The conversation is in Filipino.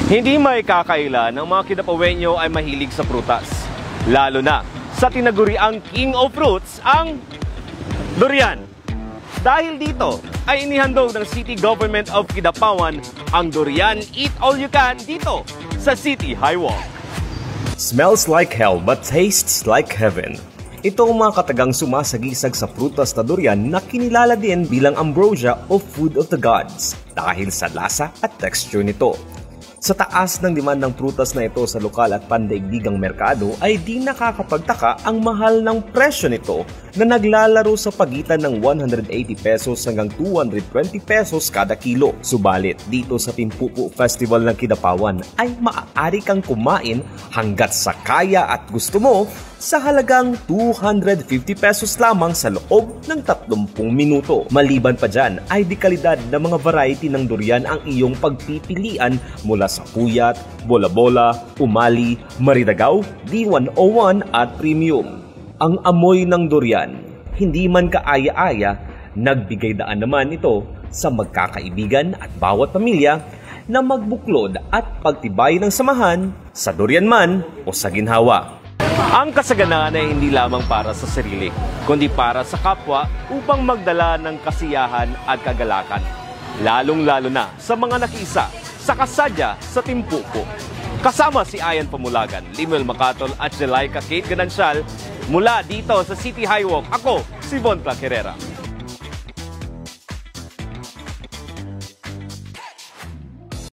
Hindi may kakaila ng mga Kidapawenyo ay mahilig sa prutas. Lalo na sa tinaguriang king of fruits, ang durian. Dahil dito ay inihandog ng City Government of Kidapawan ang Durian Eat All You Can dito sa City Highwalk. Smells like hell but tastes like heaven. Ito ang mga katagang sumasagisag sa prutas na durian na kinilala din bilang ambrosia o food of the gods dahil sa lasa at texture nito. Sa taas ng demand ng prutas na ito sa lokal at pandaigdigang merkado ay di nakakapagtaka ang mahal ng presyo nito na naglalaro sa pagitan ng 180 pesos hanggang 220 pesos kada kilo. Subalit dito sa Timpupu Festival ng Kidapawan ay maaari kang kumain hanggat sa kaya at gusto mo sa halagang 250 pesos lamang sa loob ng 30 minuto. Maliban pa dyan ay di kalidad na mga variety ng durian ang iyong pagpipilian mula sa puyat, bola-bola, umali, maridagaw, D101 at premium. Ang amoy ng durian, hindi man kaaya-aya, nagbigay daan naman ito sa magkakaibigan at bawat pamilya na magbuklod at pagtibay ng samahan sa durian man o sa ginhawa. Ang kasaganaan ay hindi lamang para sa sarili, kundi para sa kapwa upang magdala ng kasiyahan at kagalakan. Lalong-lalo na sa mga nakiisa sa kasadya sa Timpupu. Kasama si Ayan Pamulagan, Limuel Macatol at Jelaika Kate Ganancial mula dito sa City Highwalk. Ako, si Von Clark Herrera.